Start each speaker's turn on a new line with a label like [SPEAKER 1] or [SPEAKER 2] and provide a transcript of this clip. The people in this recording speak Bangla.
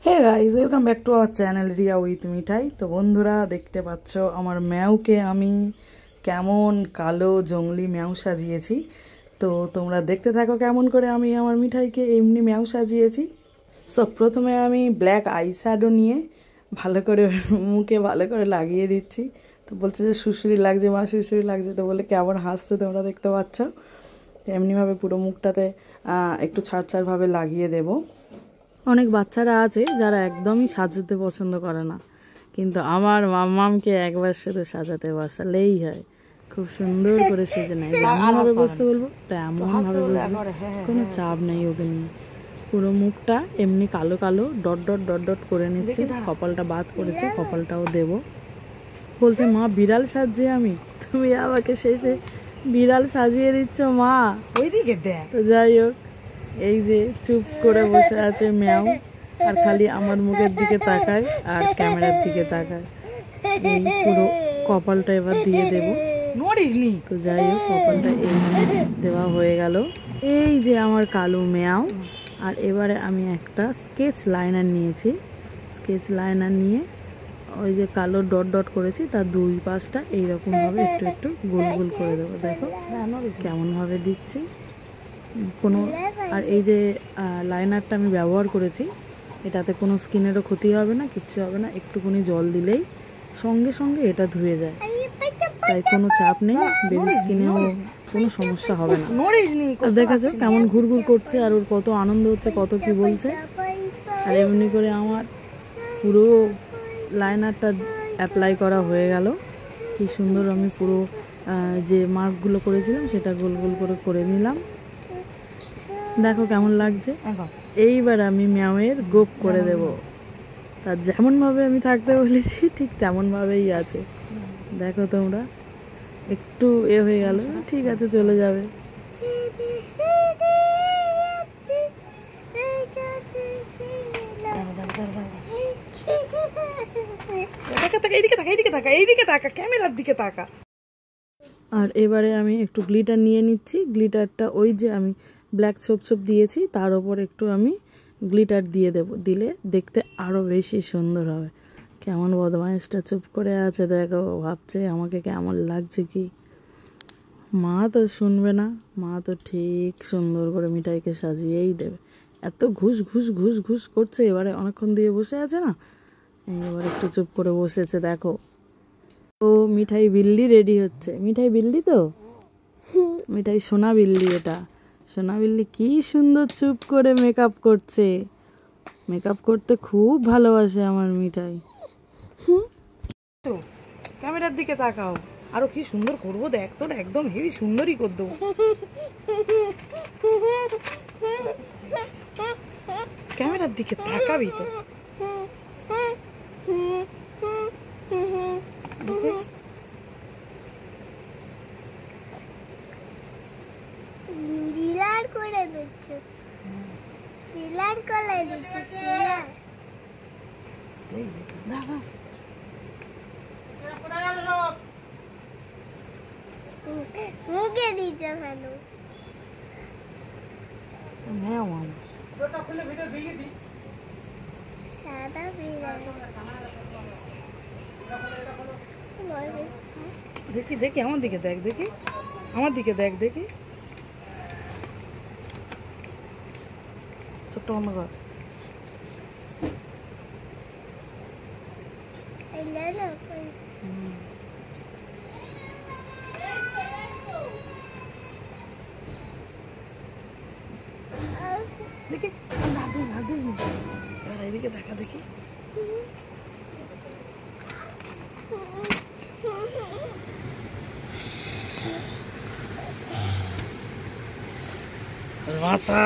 [SPEAKER 1] Hey guys, welcome back to our channel Riya with Mithai. তো বন্ধুরা, দেখতে পাচ্ছ আমার ম্যাওকে আমি কেমন কালো জংলি ম্যাও সাজিয়েছি। তো তোমরা দেখতে থাকো কেমন করে আমি আমার মিঠাইকে এমনি ম্যাও সাজিয়েছি। সব প্রথমে আমি ব্ল্যাক আই শ্যাডো নিয়ে ভালো করে মুখে ভালো করে লাগিয়ে দিচ্ছি। তো বলছে যে সুশ্রী লাগছে মা, সুশ্রী লাগছে। তো বলে কেমন হাসছে তোমরা দেখতে পাচ্ছ। তো এমনিভাবে পুরো মুখটাতে একটু ছাড় ছাড়ভাবে লাগিয়ে দেবো। অনেক বাচ্চারা আছে যারা একদমই সাজাতে পছন্দ করে না, কিন্তু আমার মাম্মামকে একবার শুধু সাজাতে বসালেই হয়, খুব সুন্দর করে সেজে নেয়। যেমনভাবে বসতে বলবো তেমনভাবে বসবো, কোনো চাপ নেই ওকে নিয়ে। পুরো মুখটা এমনি কালো কালো ডট ডট ডট ডট করে নিচ্ছে। কপালটা বাদ করেছে, কপালটাও দেব। বলছে মা বিড়াল সাজছে আমি, তুমি আমাকে শেষে বিড়াল সাজিয়ে দিচ্ছ মা। ওইদিকে দেখ। তো যাই হোক, এই যে চুপ করে বসে আছে ম্যাও, আর খালি আমার মুখের দিকে তাকায় আর ক্যামেরার দিকে তাকায়। এই পুরো কপালটা এবার দিয়ে দেবো। তো যাই হোক, কপালটা এই দেওয়া হয়ে গেল। এই যে আমার কালো ম্যাও। আর এবারে আমি একটা স্কেচ লাইনার নিয়েছি। স্কেচ লাইনার নিয়ে ওই যে কালো ডট ডট করেছি তার দুই পাশটা এইরকমভাবে একটু একটু গোল গোল করে দেবো। দেখো কেমনভাবে দিচ্ছি কোনো। আর এই যে লাইনারটা আমি ব্যবহার করেছি, এটাতে কোনো স্কিনেরও ক্ষতি হবে না, কিচ্ছু হবে না। একটুখানি জল দিলেই সঙ্গে সঙ্গে এটা ধুয়ে যায়, তাই কোনো চাপ নেই, বেবি স্কিনেও কোনো সমস্যা হবে না। আর দেখাচ্ছ কেমন ঘুরঘুর করছে, আর ওর কত আনন্দ হচ্ছে, কত কি বলছে। আর এমনি করে আমার পুরো লাইনারটা অ্যাপ্লাই করা হয়ে গেল। কি সুন্দর আমি পুরো যে মার্কগুলো করেছিলাম সেটা গোল গোল করে করে নিলাম। দেখো কেমন লাগছে। এইবার আমি ম্যাওয়ের গোপ করে দেব। তার যেমনভাবে আমি থাকতে বলেছি ঠিক তেমনভাবেই আছে। দেখো তোমরা, একটু হয়ে গেল, ঠিক আছে চলে যাবে। ক্যামেরার দিকে তাকা। আর এবারে আমি একটু গ্লিটার নিয়ে নিচ্ছি। গ্লিটারটা ওই যে আমি ব্ল্যাক ছোপ ছোপ দিয়েছি তার ওপর একটু আমি গ্লিটার দিয়ে দেব, দিলে দেখতে আরও বেশি সুন্দর হবে। কেমন বদমাইশটা চুপ করে আছে দেখো, ভাবছে আমাকে কেমন লাগছে কি। মা তো শুনবে না, মা তো ঠিক সুন্দর করে মিঠাইকে সাজিয়েই দেবে। এত ঘুষ ঘুষ ঘুষ ঘুষ করছে, এবারে অনেকক্ষণ দিয়ে বসে আছে না, এবার একটু চুপ করে বসেছে। দেখো ও মিঠাই বিল্লি রেডি হচ্ছে। মিঠাই বিল্লি তো, মিঠাই সোনা বিল্লি। এটা সোনা বিল্লি কি সুন্দর চুপ করে মেকআপ করছে। মেকআপ করতে খুব ভালোবাসে আমার মিঠাই। তো ক্যামেরার দিকে তাকাও, আরো কি সুন্দর করবো দেখ, তোর একদম হেভি সুন্দরই করে দেবো। ক্যামেরার দিকে তাকাবি তো।
[SPEAKER 2] সিলার করে দিচ্ছে, সিলার করে দিচ্ছে, সিলার। মুখে দিচ্ছে ভালো। সাদা বিড়াল।
[SPEAKER 1] দেখি দেখি আমার দিকে দেখ, দেখি আমার দিকে দেখ, দেখি ছোট্ট অন্য ঘর। দেখি এদিকে দেখা, দেখি মাছা।